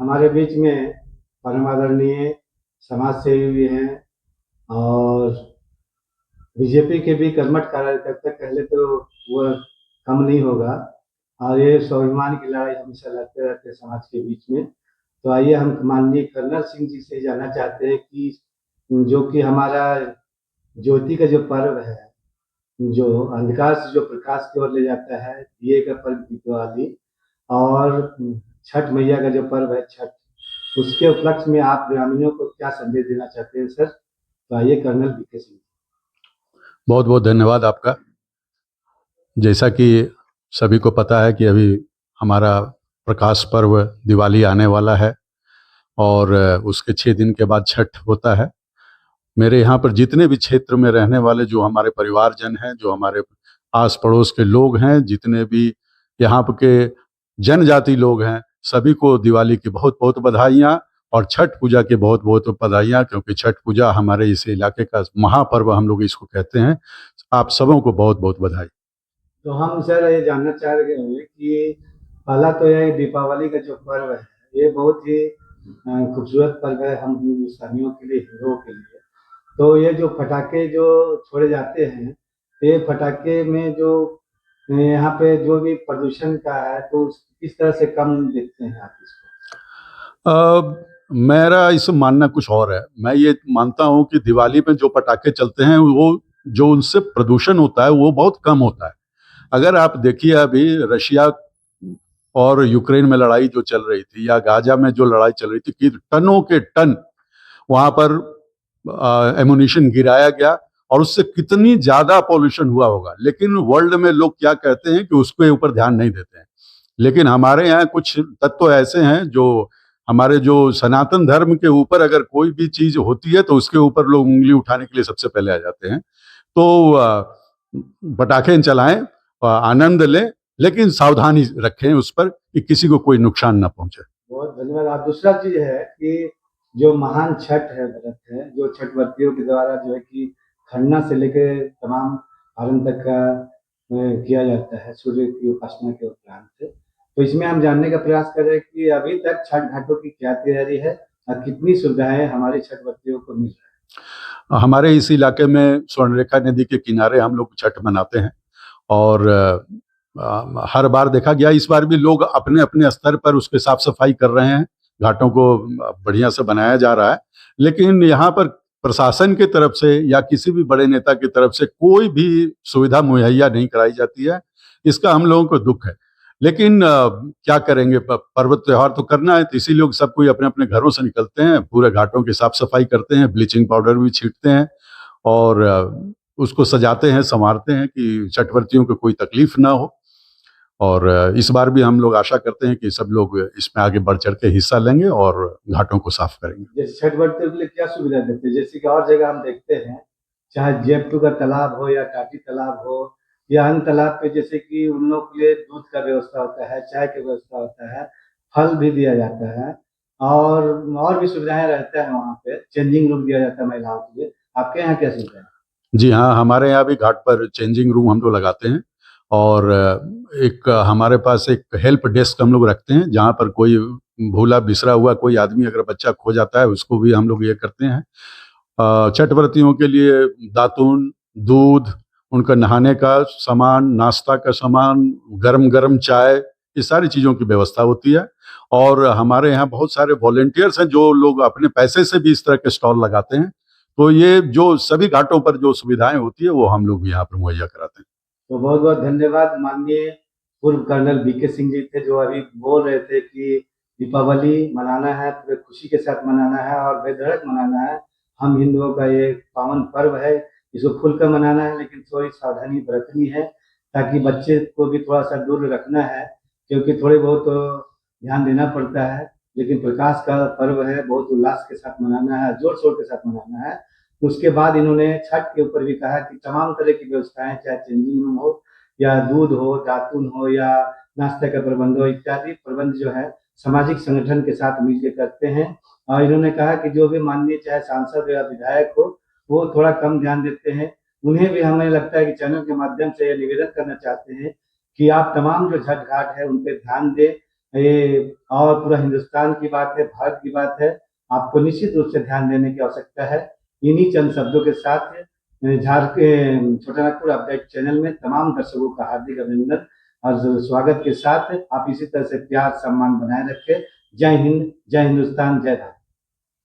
हमारे बीच में परम आदरणीय समाज सेवी भी हैं और बीजेपी के भी कर्मठ कार्यकर्ता कह ले तो वह कम नहीं होगा। और ये स्वाभिमान की लड़ाई हमेशा लड़ते रहते हैं समाज के बीच में। तो आइए हम माननीय कर्नल सिंह जी से जानना चाहते हैं कि जो कि हमारा ज्योति का जो पर्व है, जो अंधकार से जो प्रकाश की ओर ले जाता है, दिए का पर्व दीपावली, और छठ मैया का जो पर्व है छठ, उसके उपलक्ष्य में आप ग्रामीणों को क्या संदेश देना चाहते हैं सर? तो आइए कर्नल बीके सिंह। बहुत बहुत धन्यवाद आपका। जैसा कि सभी को पता है कि अभी हमारा प्रकाश पर्व दिवाली आने वाला है और उसके 6 दिन के बाद छठ होता है। मेरे यहाँ पर जितने भी क्षेत्र में रहने वाले जो हमारे परिवारजन हैं, जो हमारे आस पड़ोस के लोग हैं, जितने भी यहाँ के जनजाति लोग हैं, सभी को दिवाली की बहुत बहुत बधाइयाँ और छठ पूजा की बहुत बहुत बधाइयाँ, क्योंकि छठ पूजा हमारे इस इलाके का महापर्व हम लोग इसको कहते हैं। आप सबों को बहुत बहुत बधाई। तो हम सर ये जानना चाह रहे हैं कि पहला तो यह दीपावली का जो पर्व है, ये बहुत ही खूबसूरत पर्व है हम हिंदुस्तानियों के लिए, हिंदुओं के लिए। तो ये जो पटाखे जो छोड़े जाते हैं, तो ये पटाखे में जो यहाँ पे जो भी प्रदूषण का है, तो किस तरह से कम देखते हैं आप इसको? मेरा इस मानना कुछ और है। मैं ये मानता हूँ कि दिवाली में जो पटाखे चलते हैं वो जो उनसे प्रदूषण होता है वो बहुत कम होता है। अगर आप देखिए अभी रशिया और यूक्रेन में लड़ाई जो चल रही थी या गाजा में जो लड़ाई चल रही थी कि टनों के टन वहां पर एमुनिशन गिराया गया और उससे कितनी ज्यादा पॉल्यूशन हुआ होगा, लेकिन वर्ल्ड में लोग क्या कहते हैं कि उसके ऊपर ध्यान नहीं देते हैं। लेकिन हमारे यहाँ कुछ तत्व ऐसे हैं जो हमारे जो सनातन धर्म के ऊपर अगर कोई भी चीज होती है तो उसके ऊपर लोग उंगली उठाने के लिए सबसे पहले आ जाते हैं। तो पटाखे चलाएं, आनंद लें, लेकिन सावधानी रखें उस पर कि किसी को कोई नुकसान ना पहुंचे। बहुत धन्यवाद। आप दूसरा चीज है कि जो महान छठ है, व्रत है, जो छठ व्रतियों के द्वारा जो है कि खरना से लेकर तमाम पारण तक का किया जाता है सूर्य की उपासना के उपरांत से। तो इसमें हम जानने का प्रयास कर रहे हैं कि अभी तक छठ घाटों की क्या तैयारी है और कितनी सुविधाएं हमारे छठ व्रतियों को मिल रहा है। हमारे इस इलाके में स्वर्णरेखा नदी के किनारे हम लोग छठ मनाते हैं और हर बार देखा गया, इस बार भी लोग अपने अपने स्तर पर उसके साफ सफाई कर रहे हैं, घाटों को बढ़िया से बनाया जा रहा है। लेकिन यहाँ पर प्रशासन की तरफ से या किसी भी बड़े नेता की तरफ से कोई भी सुविधा मुहैया नहीं कराई जाती है। इसका हम लोगों को दुख है, लेकिन क्या करेंगे, पर्व त्योहार तो करना है, तो इसीलिए लोग सब कोई अपने अपने घरों से निकलते हैं, पूरे घाटों की साफ सफाई करते हैं, ब्लीचिंग पाउडर भी छींटते हैं और उसको सजाते हैं, संवारते हैं कि छठवर्तियों को कोई तकलीफ ना हो। और इस बार भी हम लोग आशा करते हैं कि सब लोग इसमें आगे बढ़ चढ़ के हिस्सा लेंगे और घाटों को साफ करेंगे। जैसे छठ व्रतियों के लिए क्या सुविधा देते हैं? जैसे कि और जगह हम देखते हैं, चाहे जेपटू का तालाब हो या टाटी तालाब हो या अन्य तालाब पे, जैसे कि उन लोग के लिए दूध का व्यवस्था होता है, चाय की व्यवस्था होता है, फल भी दिया जाता है और भी सुविधाएं रहता है। वहाँ पे चेंजिंग रूम दिया जाता है महिलाओं के लिए। आपके यहाँ क्या सुविधा है? जी हाँ, हमारे यहाँ भी घाट पर चेंजिंग रूम हम लोग लगाते हैं और एक हमारे पास एक हेल्प डेस्क हम लोग रखते हैं, जहाँ पर कोई भूला बिसरा हुआ कोई आदमी अगर बच्चा खो जाता है उसको भी हम लोग ये करते हैं। छठ व्रतियों के लिए दातून, दूध, उनका नहाने का सामान, नाश्ता का सामान, गरम गरम चाय, ये सारी चीज़ों की व्यवस्था होती है। और हमारे यहाँ बहुत सारे वॉलंटियर्स हैं जो लोग अपने पैसे से भी इस तरह के स्टॉल लगाते हैं। तो ये जो सभी घाटों पर जो सुविधाएं होती है वो हम लोग भी यहाँ पर मुहैया कराते हैं। तो बहुत बहुत धन्यवाद। माननीय पूर्व कर्नल बीके सिंह जी थे, जो अभी बोल रहे थे कि दीपावली मनाना है, पूरे खुशी के साथ मनाना है और बेधड़क मनाना है। हम हिंदुओं का ये पावन पर्व है, इसको खुलकर मनाना है, लेकिन थोड़ी सावधानी बरतनी है ताकि बच्चे को भी थोड़ा सा दूर रखना है, क्योंकि थोड़ी बहुत तो ध्यान देना पड़ता है। लेकिन प्रकाश का पर्व है, बहुत उल्लास के साथ मनाना है, जोर शोर के साथ मनाना है। उसके बाद इन्होंने छठ के ऊपर भी कहा कि तमाम तरह की व्यवस्थाएं, चाहे चेंजिंग रूम हो या दूध हो, दातुन हो या नाश्ते का प्रबंध हो, इत्यादि प्रबंध जो है सामाजिक संगठन के साथ मिलकर करते हैं। और इन्होंने कहा कि जो भी माननीय चाहे सांसद या विधायक हो, वो थोड़ा कम ध्यान देते हैं। उन्हें भी हमें लगता है कि चैनल के माध्यम से यह निवेदन करना चाहते हैं कि आप तमाम जो छठ घाट है उन पे ध्यान दें, ये और पूरा हिंदुस्तान की बात है, भारत की बात है, आपको निश्चित रूप से ध्यान देने की आवश्यकता है। इन्हीं चंद शब्दों के साथ छोटा नागपुर अपडेट चैनल में तमाम दर्शकों का हार्दिक अभिनंदन और स्वागत के साथ आप इसी तरह से प्यार सम्मान बनाए रखें। जय हिंद, जय हिंदुस्तान, जय भारत।